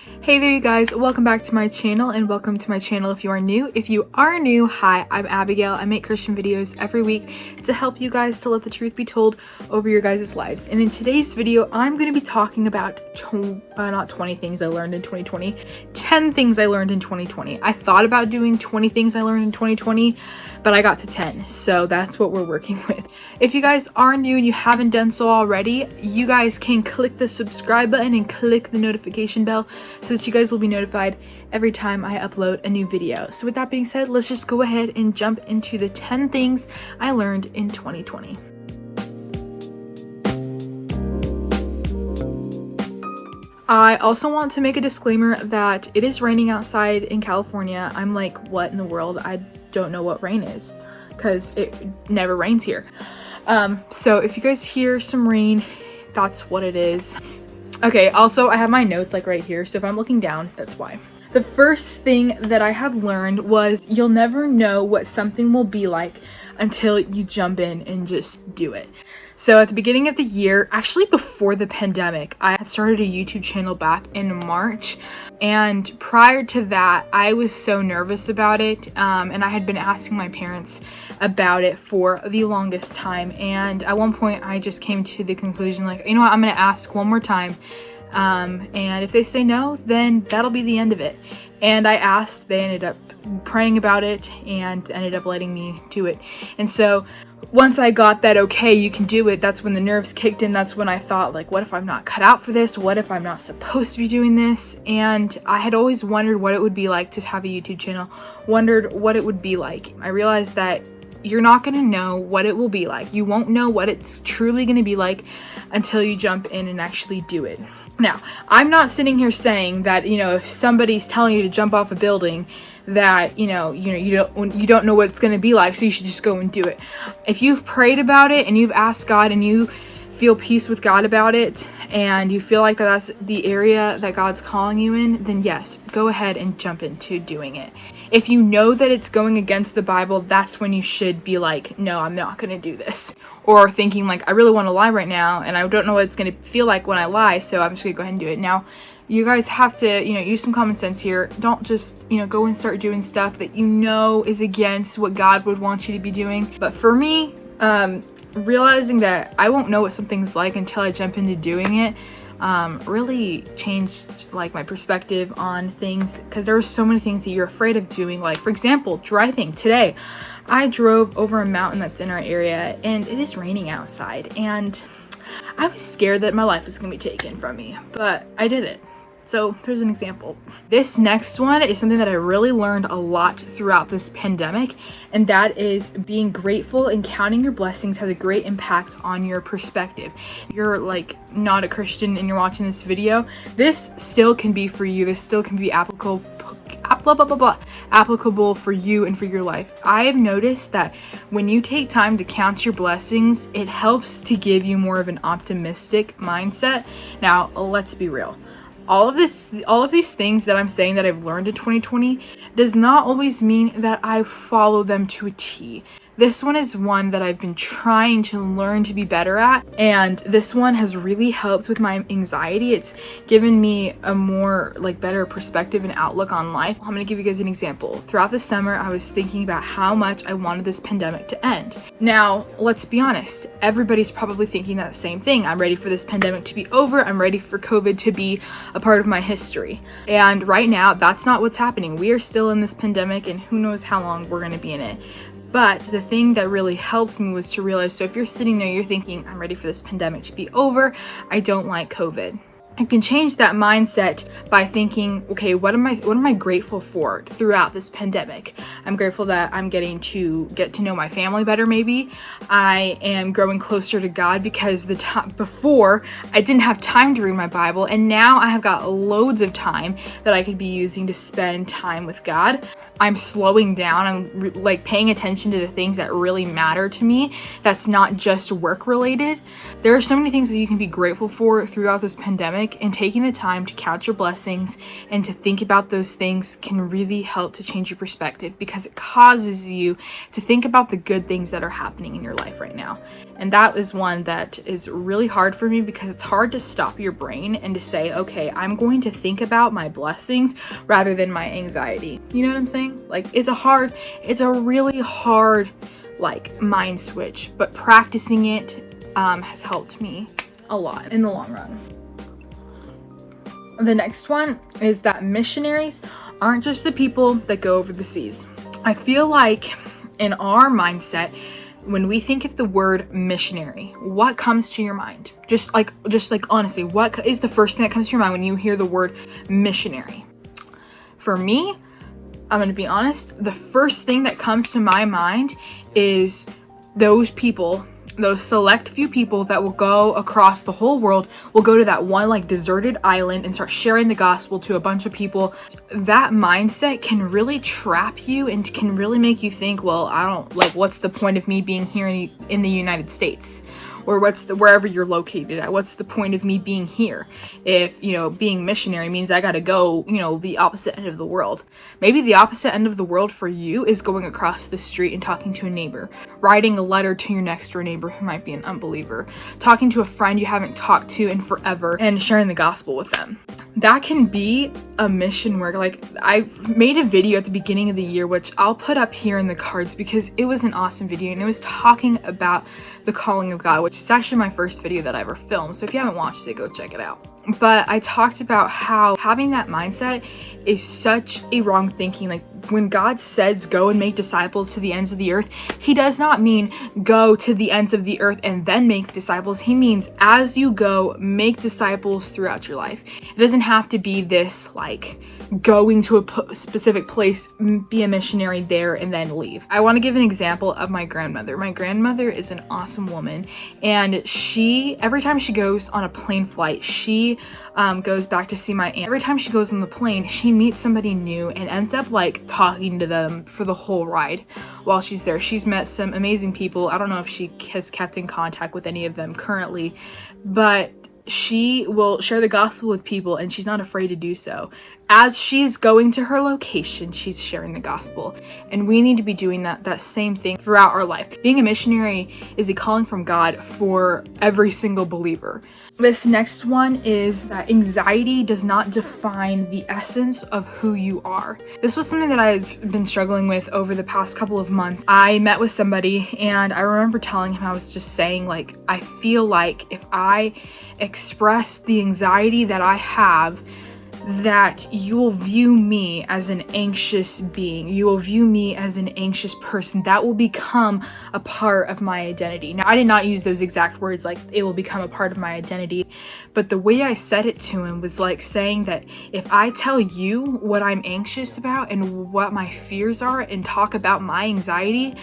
Hey there you guys, welcome back to my channel and welcome to my channel if you are new. If you are new, hi, I'm Abigail. I make Christian videos every week to help you guys to let the truth be told over your guys' lives. And in today's video, I'm going to be talking about not 20 things I learned in 2020, 10 things I learned in 2020. I thought about doing 20 things I learned in 2020, but I got to 10. So that's what we're working with. If you guys are new and you haven't done so already, you guys can click the subscribe button and click the notification bell so that you guys will be notified every time I upload a new video. So with that being said, let's just go ahead and jump into the 10 things I learned in 2020. I also want to make a disclaimer that it is raining outside in California. I'm like, what in the world? I don't know what rain is because it never rains here. So if you guys hear some rain, that's what it is. Okay, also I have my notes like right here, so if I'm looking down, that's why. The first thing that I have learned was you'll never know what something will be like until you jump in and just do it. So at the beginning of the year, actually before the pandemic, I had started a YouTube channel back in March. And prior to that, I was so nervous about it. And I had been asking my parents about it for the longest time. And at one point, I just came to the conclusion, like, you know what, I'm going to ask one more time. And if they say no, then that'll be the end of it. And I asked, they ended up praying about it and ended up letting me do it. And so once I got that, okay, you can do it, that's when the nerves kicked in. That's when I thought, like, what if I'm not cut out for this? What if I'm not supposed to be doing this? And I had always wondered what it would be like to have a YouTube channel, wondered what it would be like. I realized that you're not going to know what it will be like. You won't know what it's truly going to be like until you jump in and actually do it. Now, I'm not sitting here saying that, if somebody's telling you to jump off a building, that, you don't know what it's going to be like, so you should just go and do it. If you've prayed about it and you've asked God and you feel peace with God about it and you feel like that's the area that God's calling you in, then yes, go ahead and jump into doing it. If you know that it's going against the Bible, that's when you should be like, no, I'm not going to do this. Or thinking like, I really want to lie right now and I don't know what it's going to feel like when I lie, so I'm just going to go ahead and do it. Now, you guys have to, use some common sense here. Don't just, go and start doing stuff that is against what God would want you to be doing. But for me, realizing that I won't know what something's like until I jump into doing it really changed like my perspective on things, because there were so many things that you're afraid of doing. Like, for example, driving. Today I drove over a mountain that's in our area and it is raining outside and I was scared that my life was going to be taken from me, but I did it. So there's an example. This next one is something that I really learned a lot throughout this pandemic, and that is being grateful and counting your blessings has a great impact on your perspective. If you're like not a Christian and you're watching this video, this still can be for you. This still can be applicable for you and for your life. I have noticed that when you take time to count your blessings, it helps to give you more of an optimistic mindset. Now, let's be real. All of these things that I'm saying that I've learned in 2020 does not always mean that I follow them to a T. This one is one that I've been trying to learn to be better at, and this one has really helped with my anxiety. It's given me a more better perspective and outlook on life. I'm gonna give you guys an example. Throughout the summer, I was thinking about how much I wanted this pandemic to end. Now, let's be honest, everybody's probably thinking that same thing. I'm ready for this pandemic to be over. I'm ready for COVID to be a part of my history. And right now, that's not what's happening. We are still in this pandemic and who knows how long we're gonna be in it. But the thing that really helped me was to realize, so if you're sitting there, you're thinking, I'm ready for this pandemic to be over. I don't like COVID. You can change that mindset by thinking, okay, what am I grateful for throughout this pandemic? I'm grateful that I'm getting to get to know my family better. Maybe I am growing closer to God because the time before I didn't have time to read my Bible, and now I have got loads of time that I could be using to spend time with God. I'm slowing down. I'm paying attention to the things that really matter to me. That's not just work related. There are so many things that you can be grateful for throughout this pandemic. like, and taking the time to count your blessings and to think about those things can really help to change your perspective, because it causes you to think about the good things that are happening in your life right now. And that is one that is really hard for me, because it's hard to stop your brain and to say, okay, I'm going to think about my blessings rather than my anxiety. You know what I'm saying? Like, it's a really hard like mind switch, but practicing it has helped me a lot in the long run. The next one is that missionaries aren't just the people that go over the seas. I feel like in our mindset, when we think of the word missionary, what comes to your mind? Just like honestly, what is the first thing that comes to your mind when you hear the word missionary? For me, I'm going to be honest, the first thing that comes to my mind is those people, those select few people that will go across the whole world, will go to that one like deserted island and start sharing the gospel to a bunch of people. That mindset can really trap you and can really make you think, well, what's the point of me being here in the United States? Or wherever you're located at, what's the point of me being here if, being missionary means I gotta go, the opposite end of the world. Maybe the opposite end of the world for you is going across the street and talking to a neighbor, writing a letter to your next door neighbor who might be an unbeliever, talking to a friend you haven't talked to in forever and sharing the gospel with them. That can be a mission work. Like, I've made a video at the beginning of the year, which I'll put up here in the cards because it was an awesome video, and it was talking about the calling of God, which is actually my first video that I ever filmed. So if you haven't watched it, go check it out. But I talked about how having that mindset is such a wrong thinking. Like, when God says go and make disciples to the ends of the earth, he does not mean go to the ends of the earth and then make disciples. He means as you go, make disciples throughout your life. It doesn't have to be this like going to a specific place, be a missionary there, and then leave. I want to give an example of my grandmother. My grandmother is an awesome woman, and every time she goes on a plane flight, she goes back to see my aunt. Every time she goes on the plane, she meets somebody new and ends up like talking to them for the whole ride while she's there. She's met some amazing people. I don't know if she has kept in contact with any of them currently, but she will share the gospel with people, and she's not afraid to do so. As she's going to her location, she's sharing the gospel. And we need to be doing that same thing throughout our life. Being a missionary is a calling from God for every single believer. This next one is that anxiety does not define the essence of who you are. This was something that I've been struggling with over the past couple of months. I met with somebody, and I remember telling him, I was just saying, like, I feel like if I express the anxiety that I have, that you will view me as an anxious being. You will view me as an anxious person. That will become a part of my identity. Now, I did not use those exact words, like it will become a part of my identity, but the way I said it to him was like saying that if I tell you what I'm anxious about and what my fears are and talk about my anxiety,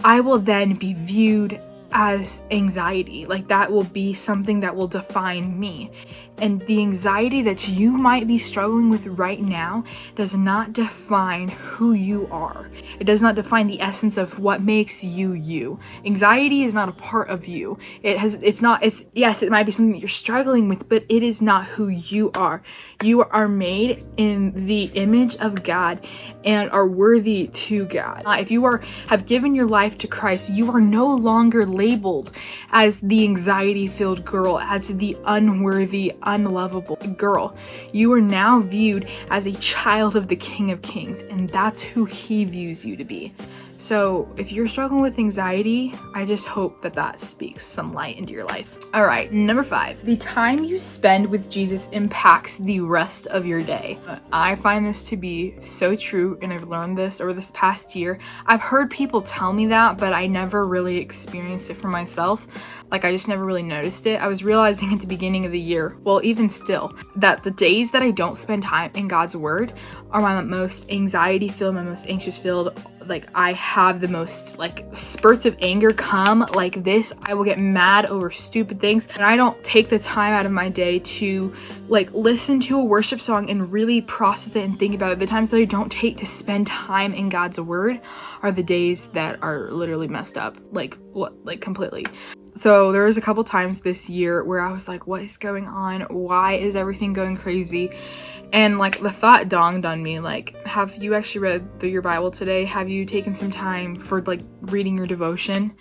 I will then be viewed as anxiety. Like, that will be something that will define me. And the anxiety that you might be struggling with right now does not define who you are. It does not define the essence of what makes you you. Anxiety is not a part of you. Yes, it might be something that you're struggling with, but it is not who you are. You are made in the image of God and are worthy to God. If you have given your life to Christ, you are no longer labeled as the anxiety-filled girl, as the unworthy, unlovable girl. You are now viewed as a child of the King of Kings, and that's who he views you to be. So if you're struggling with anxiety, I just hope that speaks some light into your life. All right, number 5. The time you spend with Jesus impacts the rest of your day. I find this to be so true, and I've learned this over this past year. I've heard people tell me that, but I never really experienced it for myself. Like, I just never really noticed it. I was realizing at the beginning of the year, well, even still, that the days that I don't spend time in God's word are my most anxiety-filled, my most anxious-filled. Like, I have the most like spurts of anger come like this. I will get mad over stupid things, and I don't take the time out of my day to like listen to a worship song and really process it and think about it. The times that I don't take to spend time in God's word are the days that are literally messed up, like completely. So there was a couple times this year where I was like, what is going on? Why is everything going crazy? And like the thought dawned on me, like, have you actually read through your Bible today? Have you taken some time for like reading your devotion?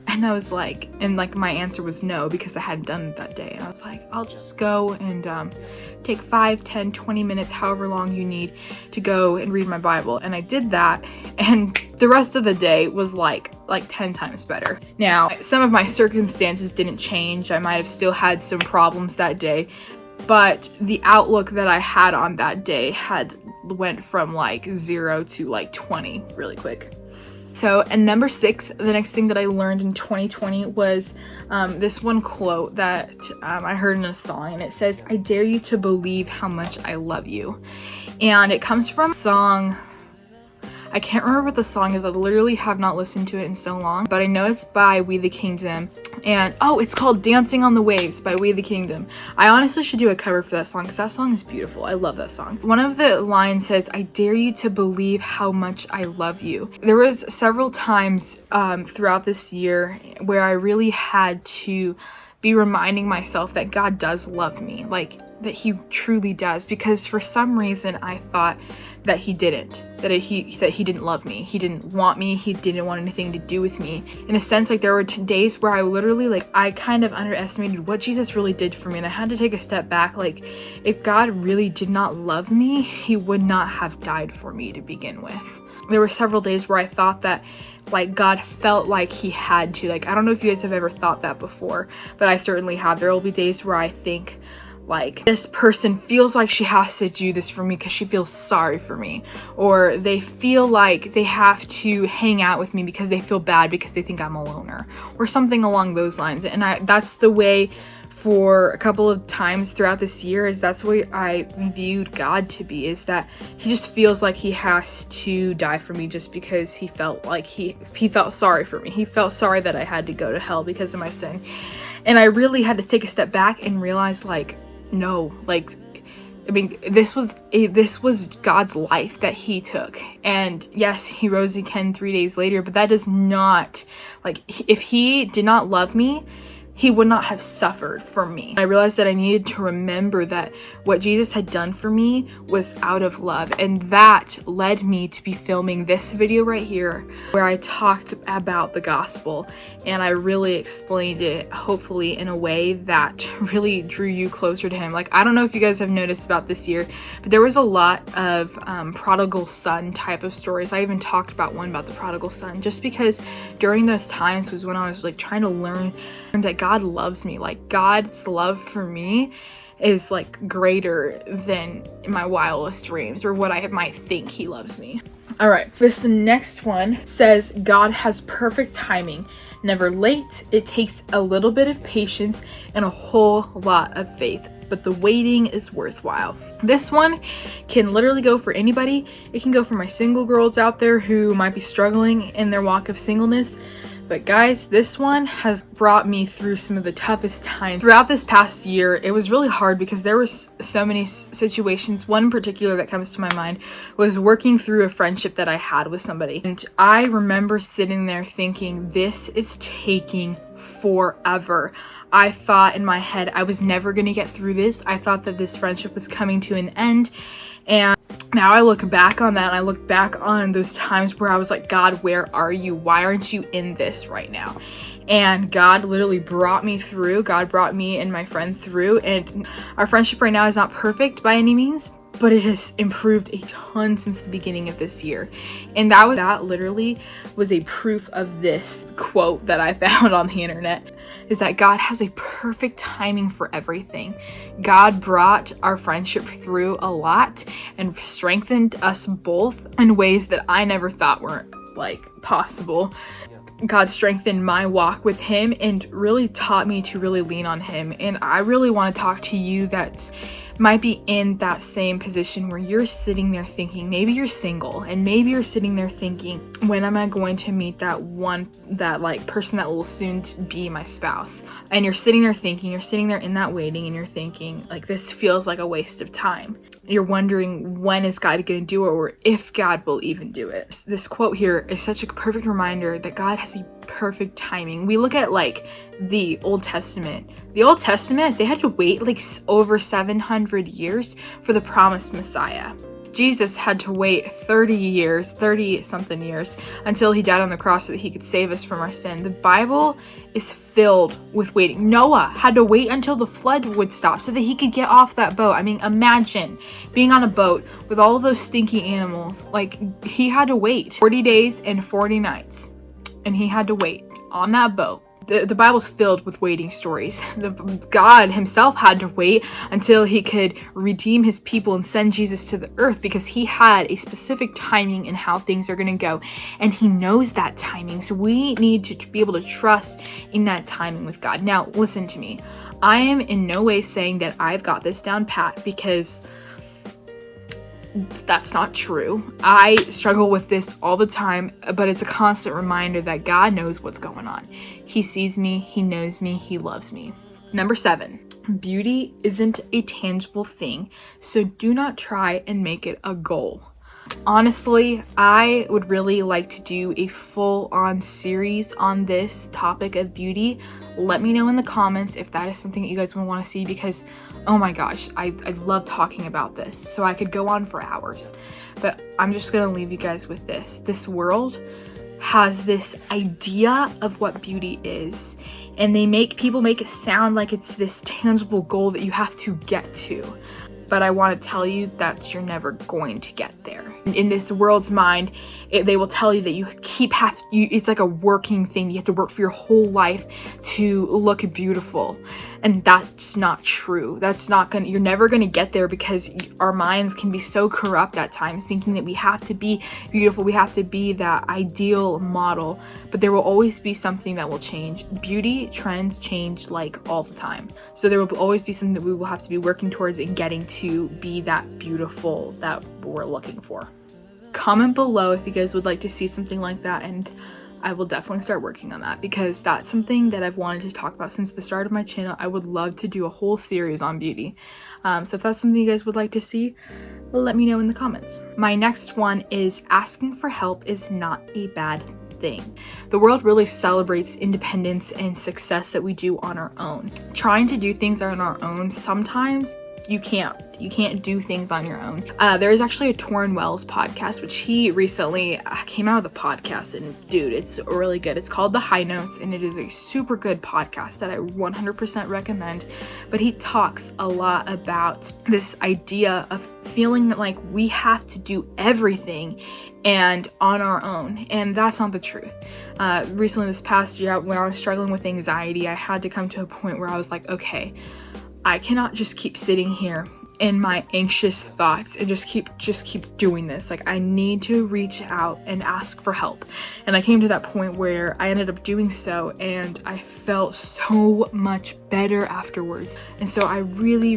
And I was like, and like my answer was no, because I hadn't done it that day. And I was like, I'll just go and take 5, 10, 20 minutes, however long you need to go and read my Bible. And I did that, and the rest of the day was like 10 times better. Now, some of my circumstances didn't change. I might have still had some problems that day, but the outlook that I had on that day went from like 0 to like 20 really quick. So, and number 6, the next thing that I learned in 2020 was this one quote that I heard in a song, and it says, "I dare you to believe how much I love you." And it comes from a song. I can't remember what the song is. I literally have not listened to it in so long, but I know it's by We the Kingdom. And oh, it's called Dancing on the Waves by We the Kingdom. I honestly should do a cover for that song because that song is beautiful. I love that song. One of the lines says, "I dare you to believe how much I love you." There was several times throughout this year where I really had to be reminding myself that God does love me, like that he truly does, because for some reason I thought that he didn't, that he didn't love me, he didn't want me, he didn't want anything to do with me. In a sense, like there were days where I literally, like, I kind of underestimated what Jesus really did for me, and I had to take a step back. Like, if God really did not love me, he would not have died for me to begin with. There were several days where I thought that, like, God felt like he had to. Like, I don't know if you guys have ever thought that before, but I certainly have. There will be days where I think, like, this person feels like she has to do this for me because she feels sorry for me, or they feel like they have to hang out with me because they feel bad because they think I'm a loner, or something along those lines. And that's the way for a couple of times throughout this year, is that's the way I viewed God to be, is that he just feels like he has to die for me just because he felt like he felt sorry for me. He felt sorry that I had to go to hell because of my sin. And I really had to take a step back and realize, like, no, like, I mean, this was God's life that he took. And yes, he rose again 3 days later, but that does not, like, if he did not love me, he would not have suffered for me. I realized that I needed to remember that what Jesus had done for me was out of love. And that led me to be filming this video right here, where I talked about the gospel. And I really explained it, hopefully in a way that really drew you closer to him. Like, I don't know if you guys have noticed about this year, but there was a lot of prodigal son type of stories. I even talked about one about the prodigal son, just because during those times was when I was like trying to learn that God loves me. Like, God's love for me is like greater than my wildest dreams or what I might think he loves me. All right, this next one says, "God has perfect timing, never late. It takes a little bit of patience and a whole lot of faith, but the waiting is worthwhile." This one can literally go for anybody. It can go for my single girls out there who might be struggling in their walk of singleness. But guys, this one has brought me through some of the toughest times. Throughout this past year, it was really hard because there were so many situations. One in particular that comes to my mind was working through a friendship that I had with somebody. And I remember sitting there thinking, this is taking forever. I thought in my head I was never going to get through this. I thought that this friendship was coming to an end. And now I look back on that, and I look back on those times where I was like, God, where are you? Why aren't you in this right now? And God literally brought me through. God brought me and my friend through. And our friendship right now is not perfect by any means, but it has improved a ton since the beginning of this year. And that literally was a proof of this quote that I found on the internet, is that God has a perfect timing for everything. God brought our friendship through a lot and strengthened us both in ways that I never thought were like possible. God strengthened my walk with him and really taught me to really lean on him. And I really want to talk to you that might be in that same position where you're sitting there thinking, maybe you're single, and maybe you're sitting there thinking, when am I going to meet that like person that will soon be my spouse? And you're sitting there thinking, you're sitting there in that waiting, and you're thinking, like, this feels like a waste of time. You're wondering, when is God going to do it, or if God will even do it. This quote here is such a perfect reminder that God has a perfect timing. We look at like the Old Testament. The Old Testament, they had to wait like over 700 years for the promised Messiah. Jesus had to wait 30 something years until he died on the cross so that he could save us from our sin. The Bible is filled with waiting. Noah had to wait until the flood would stop so that he could get off that boat. I mean, imagine being on a boat with all of those stinky animals. Like, he had to wait 40 days and 40 nights, and he had to wait on that boat. The Bible's filled with waiting stories. God himself had to wait until he could redeem his people and send Jesus to the earth, because he had a specific timing in how things are going to go. And he knows that timing. So we need to be able to trust in that timing with God. Now, listen to me. I am in no way saying that I've got this down pat, because that's not true. I struggle with this all the time, but it's a constant reminder that God knows what's going on. He sees me, he knows me, he loves me. Number 7, beauty isn't a tangible thing, so do not try and make it a goal. Honestly, I would really like to do a full-on series on this topic of beauty. Let me know in the comments if that is something that you guys would want to see, because oh my gosh, I love talking about this, so I could go on for hours. But I'm just gonna leave you guys with this. This world has this idea of what beauty is, and people make it sound like it's this tangible goal that you have to get to. But I want to tell you that you're never going to get there. In this world's mind, they will tell you that it's like a working thing. You have to work for your whole life to look beautiful. And that's not true. You're never gonna get there, because our minds can be so corrupt at times, thinking that we have to be beautiful, we have to be that ideal model. But there will always be something that will change. Beauty trends change like all the time. So there will always be something that we will have to be working towards and getting to be that beautiful that we're looking for. Comment below if you guys would like to see something like that, and I will definitely start working on that, because that's something that I've wanted to talk about since the start of my channel. I would love to do a whole series on beauty. So if that's something you guys would like to see, let me know in the comments. My next one is asking for help is not a bad thing. The world really celebrates independence and success that we do on our own. Trying to do things on our own, sometimes you can't do things on your own. There is actually a Torrin Wells podcast, which he recently came out with a podcast, and dude, it's really good. It's called The High Notes, and it is a super good podcast that I 100% recommend. But he talks a lot about this idea of feeling that like we have to do everything and on our own, and that's not the truth. Recently this past year, when I was struggling with anxiety, I had to come to a point where I was like, okay, I cannot just keep sitting here in my anxious thoughts and just keep doing this. Like, I need to reach out and ask for help. And I came to that point where I ended up doing so, and I felt so much better afterwards. And so I really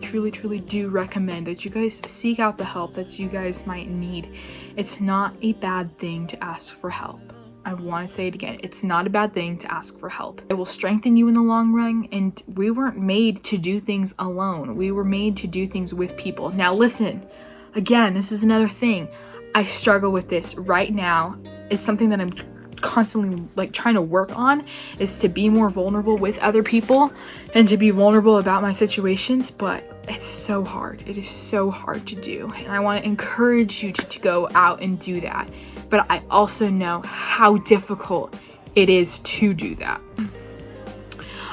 truly do recommend that you guys seek out the help that you guys might need. It's not a bad thing to ask for help. I want to say it again. It's not a bad thing to ask for help. It will strengthen you in the long run, and we weren't made to do things alone. We were made to do things with people. Now listen, again, this is another thing. I struggle with this right now. It's something that I'm constantly like trying to work on, is to be more vulnerable with other people and to be vulnerable about my situations, but it's so hard. It is so hard to do, and I want to encourage you to go out and do that. But I also know how difficult it is to do that.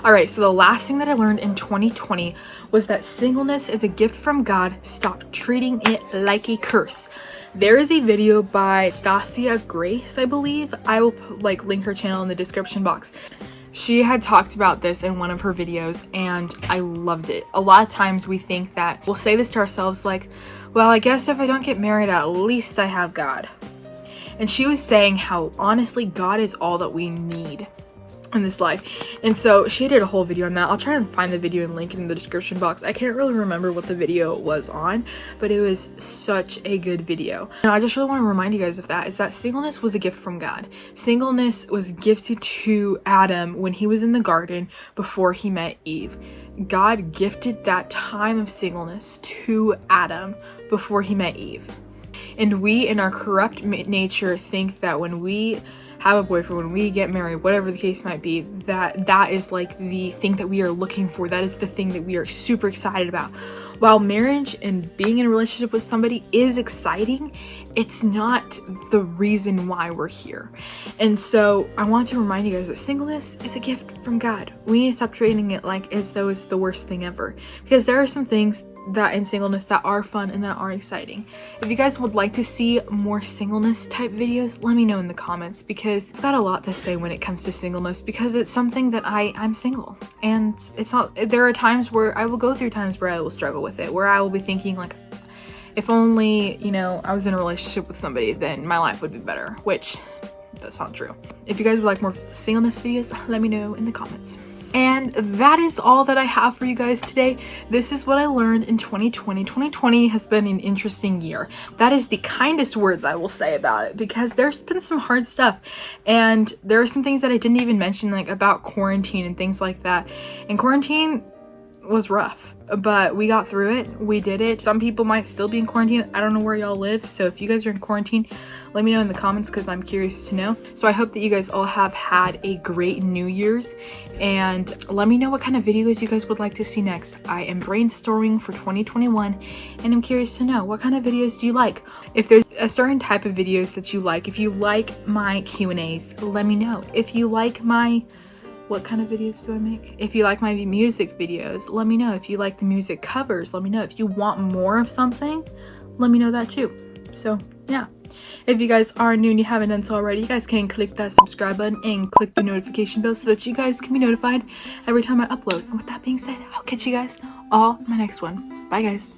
All right, so the last thing that I learned in 2020 was that singleness is a gift from God. Stop treating it like a curse. There is a video by Stasia Grace, I believe. I will link her channel in the description box. She had talked about this in one of her videos, and I loved it. A lot of times we think that we'll say this to ourselves like, well, I guess if I don't get married, at least I have God. And she was saying how honestly God is all that we need in this life. And so she did a whole video on that. I'll try and find the video and link it in the description box. I can't really remember what the video was on, but it was such a good video. And I just really want to remind you guys of that, is that singleness was a gift from God. Singleness was gifted to Adam when he was in the garden before he met Eve. God gifted that time of singleness to Adam before he met Eve. And we, in our corrupt nature, think that when we have a boyfriend, when we get married, whatever the case might be, that is like the thing that we are looking for. That is the thing that we are super excited about. While marriage and being in a relationship with somebody is exciting, it's not the reason why we're here. And so I want to remind you guys that singleness is a gift from God. We need to stop treating it like as though it's the worst thing ever, because there are some things that in singleness that are fun and that are exciting. If you guys would like to see more singleness type videos, let me know in the comments, because I've got a lot to say when it comes to singleness, because it's something that I'm single, and it's not, there are times where I will go through times where I will struggle with it, where I will be thinking like, if only, you know, I was in a relationship with somebody, then my life would be better, which that's not true. If you guys would like more singleness videos, let me know in the comments. And that is all that I have for you guys today. This is what I learned in 2020. 2020 has been an interesting year. That is the kindest words I will say about it, because there's been some hard stuff. And there are some things that I didn't even mention, like about quarantine and things like that. And quarantine was rough, but we got through it. We did it. Some people might still be in quarantine. I don't know where y'all live, so if you guys are in quarantine, let me know in the comments, because I'm curious to know. So I hope that you guys all have had a great New Year's, and let me know what kind of videos you guys would like to see next. I am brainstorming for 2021, and I'm curious to know, what kind of videos do you like? If there's a certain type of videos that you like, if you like my Q&As, let me know. If you like my, what kind of videos do I make? If you like my music videos, let me know. If you like the music covers, let me know. If you want more of something, let me know that too. So yeah, if you guys are new and you haven't done so already, you guys can click that subscribe button and click the notification bell so that you guys can be notified every time I upload. And with that being said, I'll catch you guys all in my next one. Bye guys.